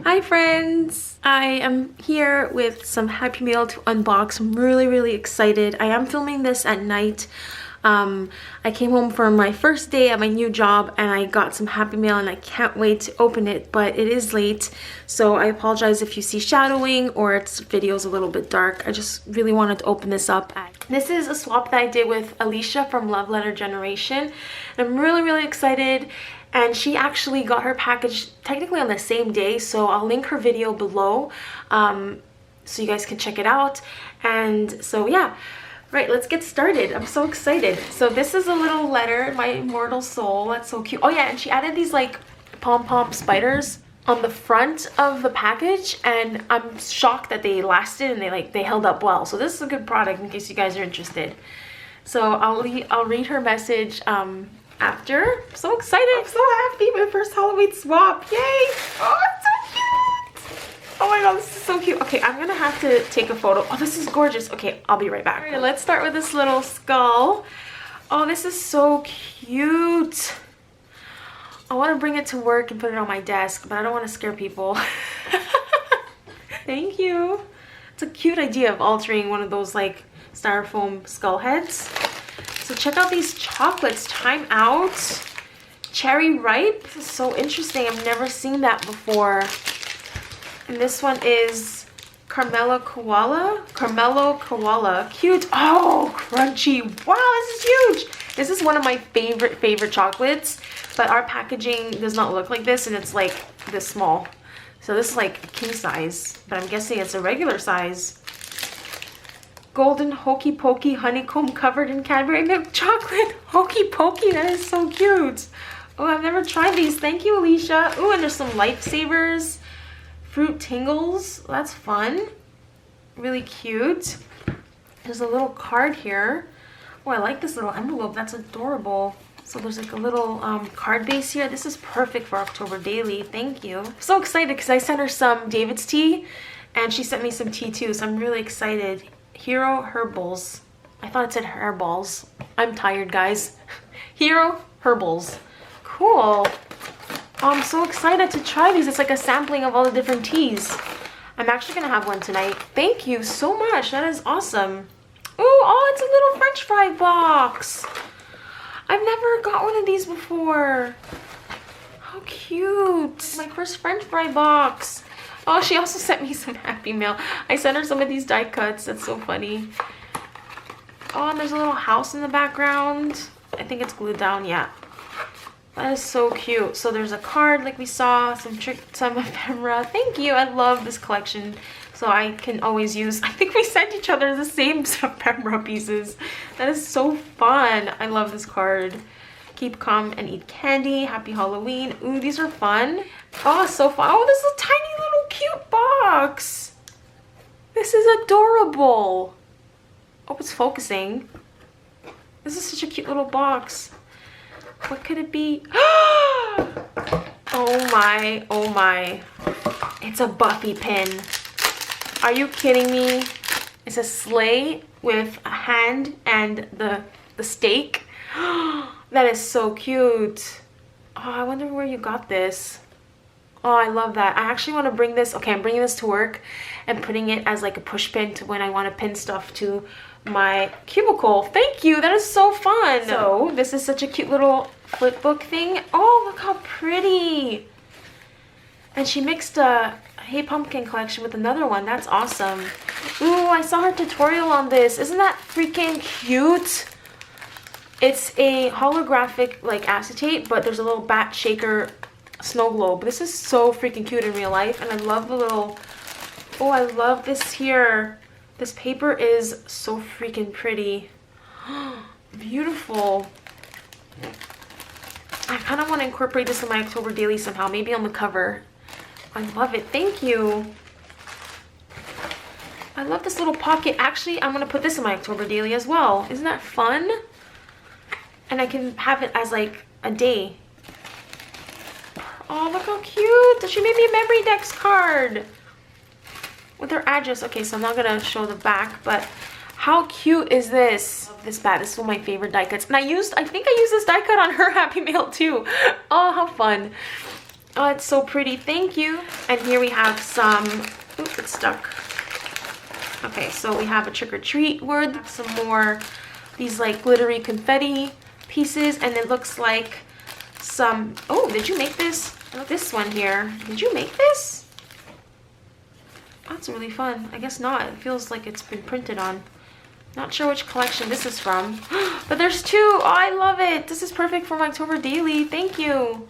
Hi friends! I am here with some Happy Meal to unbox. I'm really excited. I am filming this at night. I came home from my first day at my new job and I got some Happy Meal and I can't wait to open it, but it is late, so I apologize if you see shadowing or its video's a little bit dark. I just really wanted to open this up. This is a swap that I did with Alisha from Loveletter Generation. I'm really excited. And she actually got her package technically on the same day, so I'll link her video below so you guys can check it out. And so yeah, right, let's get started. I'm so excited. So this is a little letter, my immortal soul. That's so cute. Oh yeah, and she added these like pom-pom spiders on the front of the package, and I'm shocked that they lasted and they held up well. So this is a good product in case you guys are interested. So I'll read her message after. I'm so excited. I'm so happy. My first Halloween swap. Yay! Oh, it's so cute. Oh my god, this is so cute. Okay, I'm gonna have to take a photo. Oh, this is gorgeous. Okay, I'll be right back. All right, let's start with this little skull. Oh, this is so cute. I want to bring it to work and put it on my desk, but I don't want to scare people. Thank you. It's a cute idea of altering one of those like styrofoam skull heads. So check out these chocolates. Time Out, Cherry Ripe. This is so interesting. I've never seen that before. And this one is Caramelo Koala. Cute. Oh, crunchy. Wow, this is huge. This is one of my favorite chocolates, but our packaging does not look like this, and it's like this small. So this is like king size, but I'm guessing it's a regular size. Golden Hokey Pokey honeycomb covered in Cadbury milk chocolate. Hokey Pokey, that is so cute. Oh, I've never tried these. Thank you, Alisha. Oh, and there's some Lifesavers. Fruit Tingles. That's fun. Really cute. There's a little card here. Oh, I like this little envelope. That's adorable. So there's like a little card base here. This is perfect for October Daily. Thank you. I'm so excited because I sent her some David's tea and she sent me some tea too, so I'm really excited. Hero Herbals. I thought it said hairballs. I'm tired, guys. Hero Herbals. Cool. Oh, I'm so excited to try these. It's like a sampling of all the different teas. I'm actually gonna have one tonight. Thank you so much. That is awesome. Ooh, oh, it's a little French fry box. I've never got one of these before. How cute. My first French fry box. Oh, she also sent me some Happy Meal. I sent her some of these die cuts. That's so funny. Oh, and there's a little house in the background. I think it's glued down, yeah. That is so cute. So there's a card like we saw, some ephemera. Thank you. I love this collection. So I can always use, I think we sent each other the same ephemera pieces. That is so fun. I love this card. Keep calm and eat candy. Happy Halloween. Ooh, these are fun. Oh, so fun. Oh, this is a tiny little cute box. This is adorable. Oh, it's focusing. This is such a cute little box. What could it be? Oh my, oh my. It's a Buffy pin. Are you kidding me? It's a sleigh with a hand and the stake. That is so cute. Oh, I wonder where you got this. Oh, I love that. I actually want to bring this. Okay, I'm bringing this to work and putting it as like a push pin to when I want to pin stuff to my cubicle. Thank you. That is so fun. So this is such a cute little flip book thing. Oh, look how pretty. And she mixed a Hey Pumpkin collection with another one. That's awesome. Ooh, I saw her tutorial on this. Isn't that freaking cute? It's a holographic like acetate, but there's a little bat shaker snow globe. This is so freaking cute in real life, and I love the little, oh, I love this here. This paper is so freaking pretty. Beautiful. I kind of want to incorporate this in my October Daily somehow, maybe on the cover. I love it. Thank you. I love this little pocket. Actually, I'm going to put this in my October Daily as well. Isn't that fun? And I can have it as like a day. Oh, look how cute. She made me a memory dex card with her address. Okay, so I'm not gonna show the back, but how cute is this? This bat, this is one of my favorite die cuts. And I think I used this die cut on her Happy Meal too. Oh, how fun. Oh, it's so pretty. Thank you. And here we have some... Oop, it's stuck. Okay, so we have a trick or treat word. Some more these like glittery confetti pieces. And it looks like some... Oh, did you make this? Oh, this one here. Did you make this? That's really fun. I guess not. It feels like it's been printed on. Not sure which collection this is from. But there's two. Oh, I love it. This is perfect for my October daily. Thank you.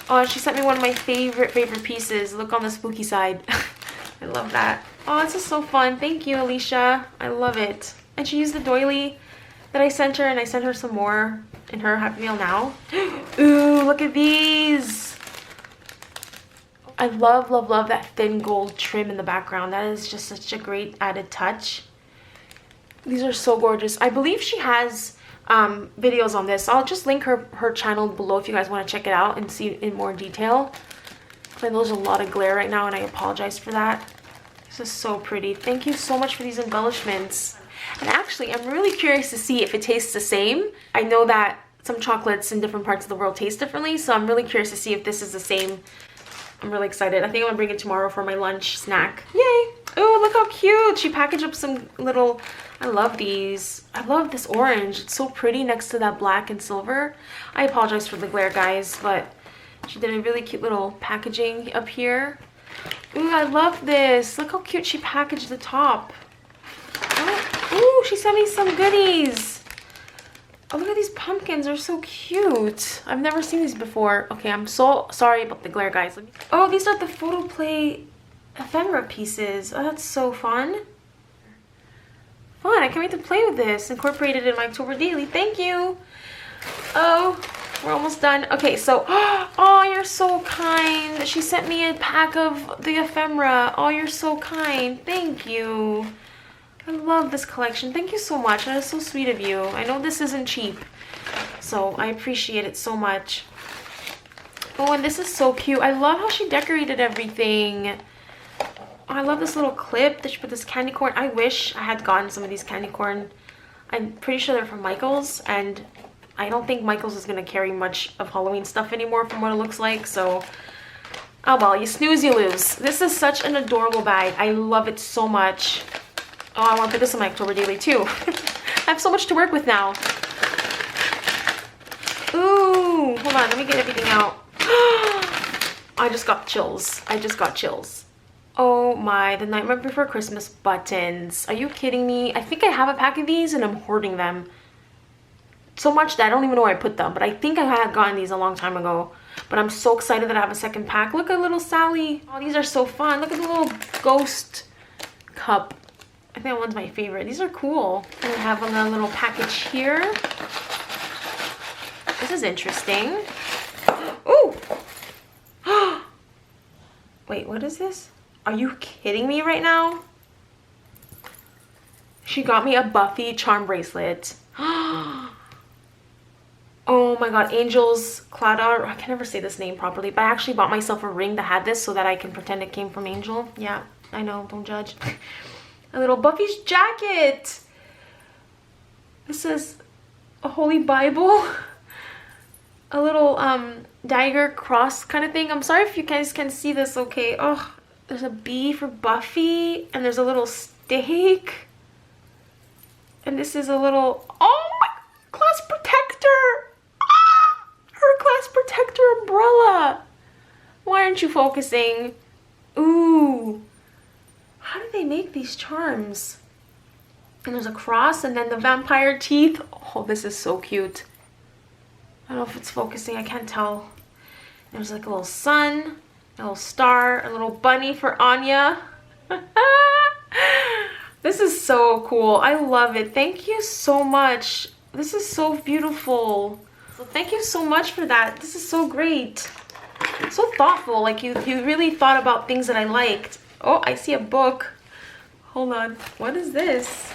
Oh, she sent me one of my favorite pieces. Look on the spooky side. I love that. Oh, this is so fun. Thank you, Alisha. I love it. And she used the doily that I sent her, and I sent her some more in her Happy Meal Now. Ooh, look at these. I love, love, love that thin gold trim in the background. That is just such a great added touch. These are so gorgeous. I believe she has videos on this. I'll just link her channel below if you guys want to check it out and see in more detail. I know there's a lot of glare right now, and I apologize for that. This is so pretty. Thank you so much for these embellishments. And actually, I'm really curious to see if it tastes the same. I know that some chocolates in different parts of the world taste differently, so I'm really curious to see if this is the same. I'm really excited. I think I'm gonna bring it tomorrow for my lunch snack. Yay! Oh, look how cute! She packaged up some little... I love these. I love this orange. It's so pretty next to that black and silver. I apologize for the glare, guys, but she did a really cute little packaging up here. Ooh, I love this. Look how cute she packaged the top. Oh, ooh, she sent me some goodies. Oh, look at these pumpkins. They're so cute. I've never seen these before. Okay, I'm so sorry about the glare, guys. Oh, these are the photo play ephemera pieces. Oh, that's so fun. Fun. I can't wait to play with this. Incorporated in my October daily. Thank you. Oh, we're almost done. Okay, so, oh, you're so kind. She sent me a pack of the ephemera. Oh, you're so kind. Thank you. I love this collection. Thank you so much. That is so sweet of you. I know this isn't cheap, so I appreciate it so much. Oh, and this is so cute. I love how she decorated everything. Oh, I love this little clip that she put this candy corn. I wish I had gotten some of these candy corn. I'm pretty sure they're from Michael's, and I don't think Michael's is going to carry much of Halloween stuff anymore from what it looks like, so... Oh well, you snooze, you lose. This is such an adorable bag. I love it so much. Oh, I want to put this in my October daily too. I have so much to work with now. Ooh, hold on, let me get everything out. I just got chills. I just got chills. Oh my, the Nightmare Before Christmas buttons. Are you kidding me? I think I have a pack of these and I'm hoarding them. So much that I don't even know where I put them, but I think I had gotten these a long time ago. But I'm so excited that I have a second pack. Look at little Sally. Oh, these are so fun. Look at the little ghost cup. I think that one's my favorite. These are cool. And we have a little package here. This is interesting. Ooh! Wait, what is this? Are you kidding me right now? She got me a Buffy charm bracelet. Oh my god, Angel's Clara. I can never say this name properly, but I actually bought myself a ring that had this so that I can pretend it came from Angel. Yeah, I know, don't judge. A little Buffy's jacket. This is a Holy Bible. A little dagger cross kind of thing. I'm sorry if you guys can see this, okay? Oh, there's a B for Buffy, and there's a little stake. And this is a little, oh my, class protector. Ah, her class protector umbrella. Why aren't you focusing? Ooh. How do they make these charms? And there's a cross and then the vampire teeth. Oh, this is so cute. I don't know if it's focusing. I can't tell. There's like a little sun, a little star, a little bunny for Anya. This is so cool. I love it. Thank you so much. This is so beautiful. So thank you so much for that. This is so great. So thoughtful. Like you really thought about things that I liked. Oh, I see a book. Hold on. What is this?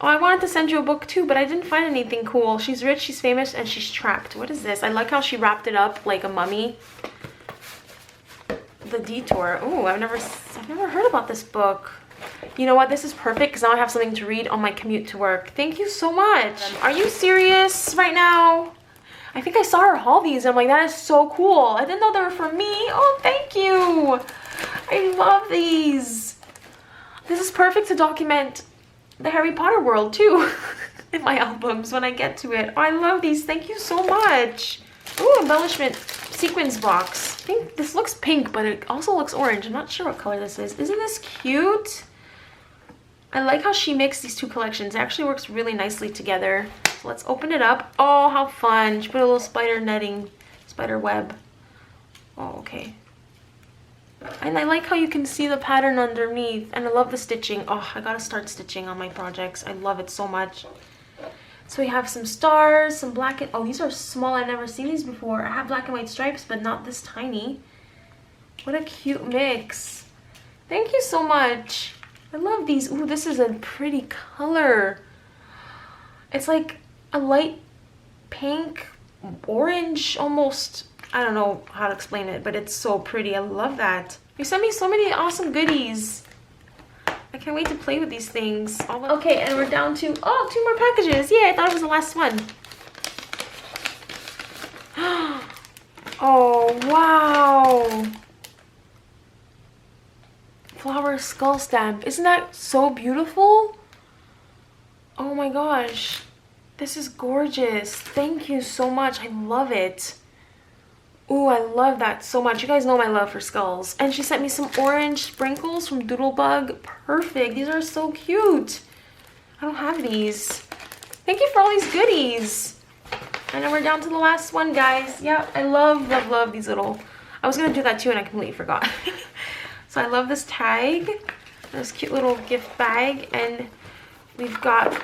Oh, I wanted to send you a book too, but I didn't find anything cool. She's rich, she's famous, and she's trapped. What is this? I like how she wrapped it up like a mummy. The Detour. Oh, I've never heard about this book. You know what? This is perfect because now I have something to read on my commute to work. Thank you so much. Are you serious right now? I think I saw her haul these. I'm like, that is so cool. I didn't know they were for me. Oh, thank you. I love these. This is perfect to document the Harry Potter world too in my albums when I get to it. Oh, I love these. Thank you so much. Ooh, embellishment sequins box. I think this looks pink, but it also looks orange. I'm not sure what color this is. Isn't this cute? I like how she mixed these two collections. It actually works really nicely together. So let's open it up. Oh, how fun. She put a little spider netting, spider web. Oh, okay. And I like how you can see the pattern underneath. And I love the stitching. Oh, I gotta start stitching on my projects. I love it so much. So we have some stars, some black and... Oh, these are small. I've never seen these before. I have black and white stripes, but not this tiny. What a cute mix. Thank you so much. I love these. Ooh, this is a pretty color. It's like a light pink, orange, almost. I don't know how to explain it, but it's so pretty. I love that. You sent me so many awesome goodies. I can't wait to play with these things. Okay, and we're down to, oh, 2 more packages. Yeah, I thought it was the last one. Oh, wow. Flower skull stamp. Isn't that so beautiful? Oh my gosh. This is gorgeous. Thank you so much. I love it. Ooh, I love that so much. You guys know my love for skulls. And she sent me some orange sprinkles from Doodlebug. Perfect. These are so cute. I don't have these. Thank you for all these goodies. And then we're down to the last one, guys. Yeah, I love, love, love these little... I was going to do that too and I completely forgot. So I love this tag. This cute little gift bag. And we've got...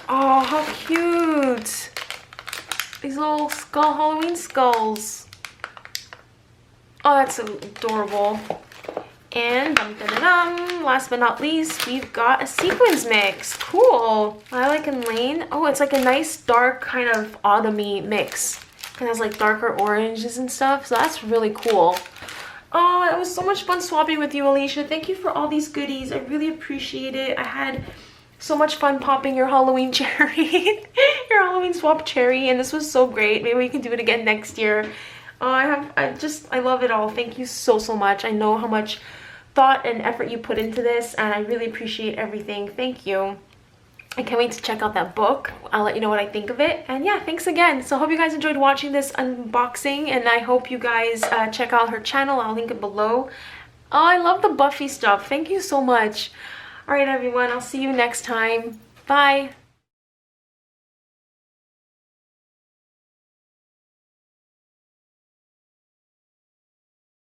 Oh, how cute. These little skull Halloween skulls. Oh, that's so adorable. And last but not least, we've got a sequins mix. Cool. Lilac and Lane. Oh, it's like a nice dark kind of autumny mix. It has like darker oranges and stuff. So that's really cool. Oh, it was so much fun swapping with you, Alisha. Thank you for all these goodies. I really appreciate it. I had so much fun popping your Halloween cherry. Your Halloween swap cherry, and this was so great. Maybe we can do it again next year. I love it all. Thank you so much. I know how much thought and effort you put into this, and I really appreciate everything. Thank you. I can't wait to check out that book. I'll let you know what I think of it. And yeah, thanks again. So I hope you guys enjoyed watching this unboxing, and I hope you guys check out her channel. I'll link it below. Oh, I love the Buffy stuff. Thank you so much. All right, everyone. I'll see you next time. Bye.